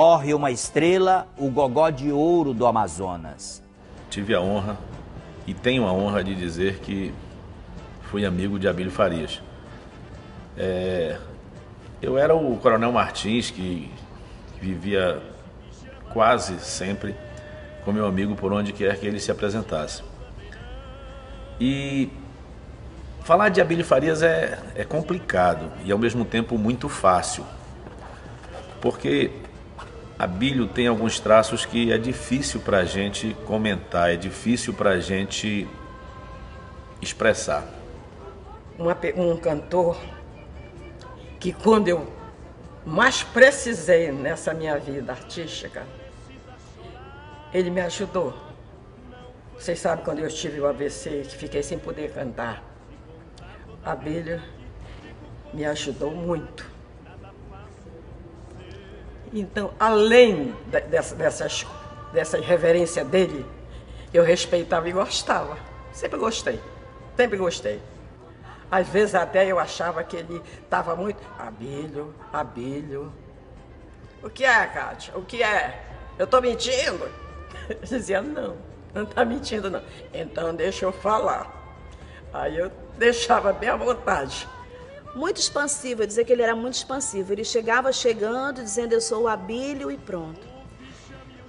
Morre uma estrela, o gogó de ouro do Amazonas. Tive a honra e tenho a honra de dizer que fui amigo de Abílio Farias. Eu era o Coronel Martins, que vivia quase sempre com meu amigo por onde quer que ele se apresentasse. E falar de Abílio Farias é complicado e ao mesmo tempo muito fácil, porque Abílio tem alguns traços que é difícil para a gente comentar, é difícil para a gente expressar. Um cantor que quando eu mais precisei nessa minha vida artística, ele me ajudou. Vocês sabem quando eu tive o AVC, que fiquei sem poder cantar. Abílio me ajudou muito. Então, além dessa irreverência dele, eu respeitava e gostava. Sempre gostei, sempre gostei. Às vezes até eu achava que ele estava muito... Abílio, Abílio. O que é, Cátia? O que é? Eu estou mentindo? Eu dizia, não está mentindo não. Então deixa eu falar. Aí eu deixava bem à vontade. Muito expansivo, eu dizer que ele era muito expansivo. Ele chegava chegando, dizendo eu sou o Abílio e pronto.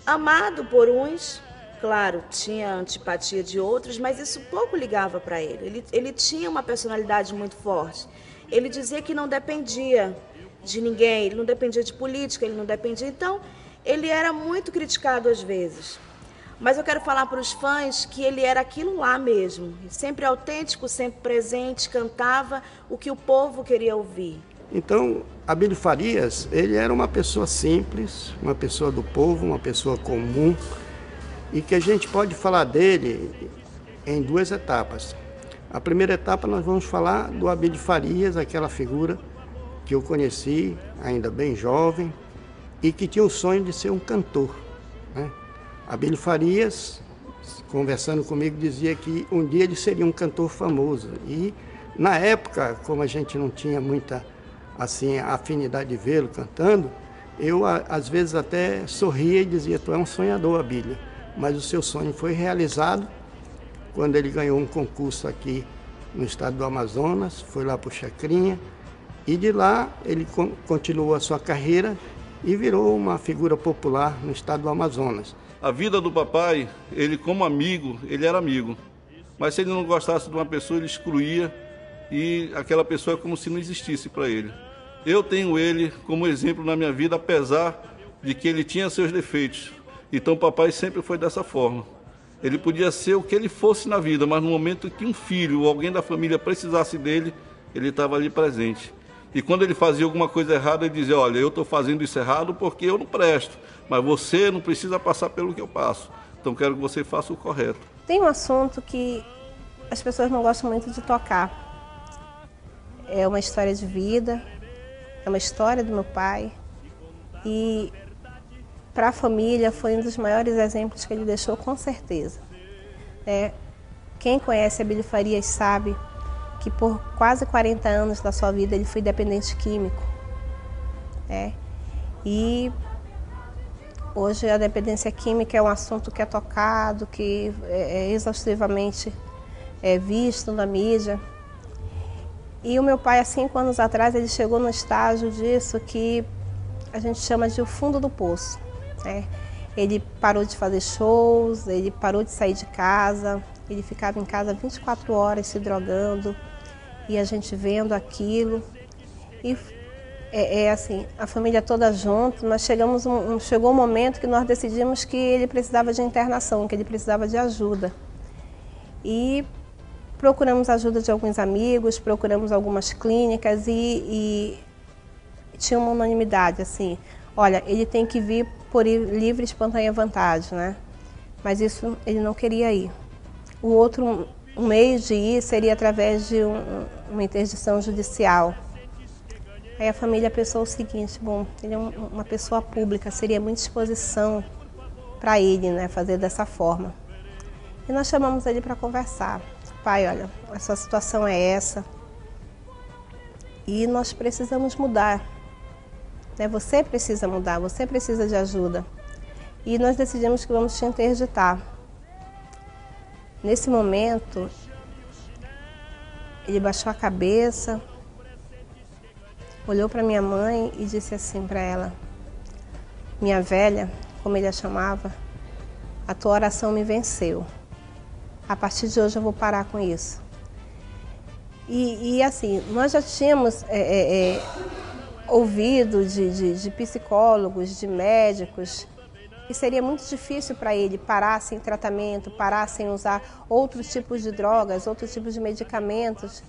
Amado por uns, claro, tinha antipatia de outros, mas isso pouco ligava para ele. Ele tinha uma personalidade muito forte. Ele dizia que não dependia de ninguém, ele não dependia de política, ele não dependia. Então, ele era muito criticado às vezes. Mas eu quero falar para os fãs que ele era aquilo lá mesmo, sempre autêntico, sempre presente, cantava o que o povo queria ouvir. Então, Abílio Farias, ele era uma pessoa simples, uma pessoa do povo, uma pessoa comum, e que a gente pode falar dele em duas etapas. A primeira etapa nós vamos falar do Abílio Farias, aquela figura que eu conheci ainda bem jovem e que tinha o sonho de ser um cantor, né? Abílio Farias, conversando comigo, dizia que um dia ele seria um cantor famoso. E, na época, como a gente não tinha muita assim, afinidade de vê-lo cantando, eu, às vezes, até sorria e dizia, tu é um sonhador, Abílio. Mas o seu sonho foi realizado quando ele ganhou um concurso aqui no estado do Amazonas, foi lá para o Chacrinha, e de lá ele continuou a sua carreira e virou uma figura popular no estado do Amazonas. A vida do papai, ele como amigo, ele era amigo. Mas se ele não gostasse de uma pessoa, ele excluía e aquela pessoa é como se não existisse para ele. Eu tenho ele como exemplo na minha vida, apesar de que ele tinha seus defeitos. Então papai sempre foi dessa forma. Ele podia ser o que ele fosse na vida, mas no momento que um filho ou alguém da família precisasse dele, ele estava ali presente. E quando ele fazia alguma coisa errada, ele dizia, olha, eu estou fazendo isso errado porque eu não presto, mas você não precisa passar pelo que eu passo. Então quero que você faça o correto. Tem um assunto que as pessoas não gostam muito de tocar. É uma história de vida, é uma história do meu pai. E para a família foi um dos maiores exemplos que ele deixou, com certeza. Quem conhece Abílio Farias sabe que por quase 40 anos da sua vida ele foi dependente químico. E hoje a dependência química é um assunto que é tocado, que é exaustivamente visto na mídia. E o meu pai, há 5 anos atrás, ele chegou no estágio disso que a gente chama de o fundo do poço. Ele parou de fazer shows, ele parou de sair de casa, ele ficava em casa 24 horas se drogando. E a gente vendo aquilo, e assim, a família toda junto, nós chegou um momento que nós decidimos que ele precisava de internação, que ele precisava de ajuda. E procuramos a ajuda de alguns amigos, procuramos algumas clínicas e tinha uma unanimidade, assim, olha, ele tem que vir por livre e espontânea vontade, né? Mas isso ele não queria ir. O outro meio de ir seria através de uma interdição judicial. Aí a família pensou o seguinte, bom, ele é uma pessoa pública, seria muita exposição para ele, né, fazer dessa forma. E nós chamamos ele para conversar. Pai, olha, a sua situação é essa e nós precisamos mudar. né? Você precisa mudar, você precisa de ajuda. E nós decidimos que vamos te interditar. Nesse momento, ele baixou a cabeça, olhou para minha mãe e disse assim para ela: minha velha, como ele a chamava, a tua oração me venceu. A partir de hoje eu vou parar com isso. E assim, nós já tínhamos ouvido de psicólogos, de médicos, que seria muito difícil para ele parar sem tratamento, parar sem usar outros tipos de drogas, outros tipos de medicamentos.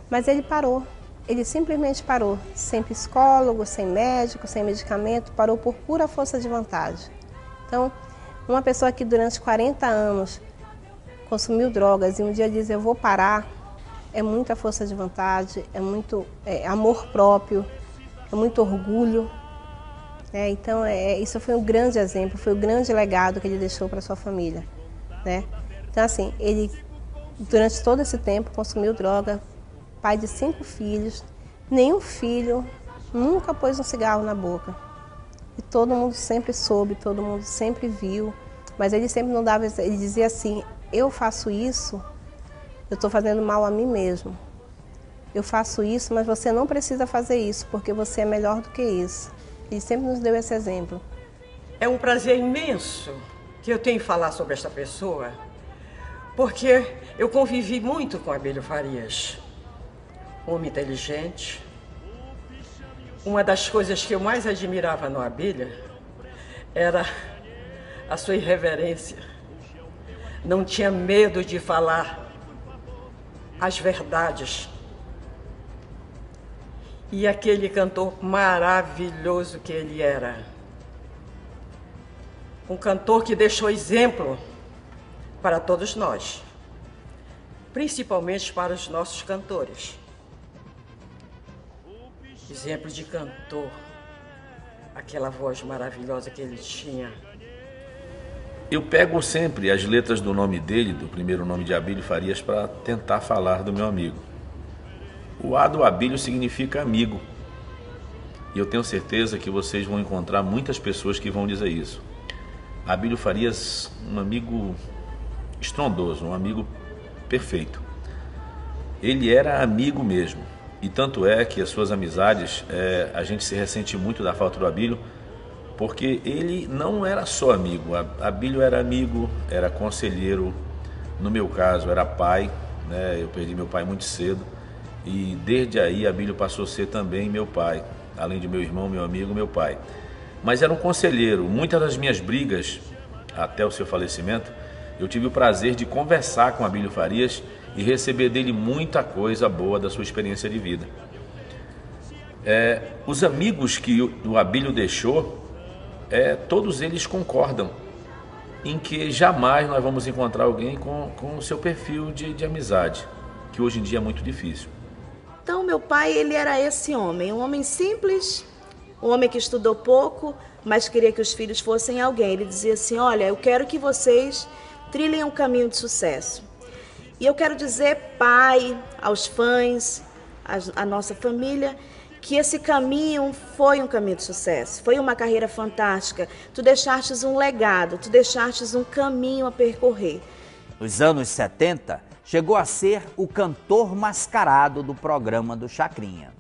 Mas ele parou, ele simplesmente parou, sem psicólogo, sem médico, sem medicamento, parou por pura força de vontade. Então, uma pessoa que durante 40 anos consumiu drogas e um dia diz eu vou parar, é muita força de vontade, é muito amor próprio, é muito orgulho. Então, isso foi um grande exemplo, foi um grande legado que ele deixou para sua família, né? Então, assim, ele, durante todo esse tempo, consumiu droga, pai de 5 filhos, nenhum filho nunca pôs um cigarro na boca. E todo mundo sempre soube, todo mundo sempre viu, mas ele sempre não dava, ele dizia assim, eu faço isso, eu estou fazendo mal a mim mesmo. Eu faço isso, mas você não precisa fazer isso, porque você é melhor do que isso. Ele sempre nos deu esse exemplo. É um prazer imenso que eu tenho em falar sobre esta pessoa, porque eu convivi muito com Abílio Farias. Um homem inteligente. Uma das coisas que eu mais admirava no Abílio era a sua irreverência. Não tinha medo de falar as verdades. E aquele cantor maravilhoso que ele era. Um cantor que deixou exemplo para todos nós, principalmente para os nossos cantores. Exemplo de cantor, aquela voz maravilhosa que ele tinha. Eu pego sempre as letras do nome dele, do primeiro nome de Abílio Farias, para tentar falar do meu amigo. O A do Abílio significa amigo. E eu tenho certeza que vocês vão encontrar muitas pessoas que vão dizer isso. Abílio Farias, um amigo estrondoso, um amigo perfeito. Ele era amigo mesmo. E tanto é que as suas amizades, a gente se ressente muito da falta do Abílio, porque ele não era só amigo. Abílio era amigo, era conselheiro, no meu caso era pai, né? Eu perdi meu pai muito cedo. E desde aí Abílio passou a ser também meu pai, além de meu irmão, meu amigo, meu pai. Mas era um conselheiro. Muitas das minhas brigas, até o seu falecimento, eu tive o prazer de conversar com Abílio Farias e receber dele muita coisa boa da sua experiência de vida. Os amigos que o Abílio deixou, todos eles concordam em que jamais nós vamos encontrar alguém com o seu perfil de amizade, que hoje em dia é muito difícil. Então, meu pai, ele era esse homem, um homem simples, um homem que estudou pouco, mas queria que os filhos fossem alguém. Ele dizia assim, olha, eu quero que vocês trilhem um caminho de sucesso. E eu quero dizer, pai, aos fãs, à nossa família, que esse caminho foi um caminho de sucesso, foi uma carreira fantástica. Tu deixastes um legado, tu deixastes um caminho a percorrer. Nos anos 70, chegou a ser o cantor mascarado do programa do Chacrinha.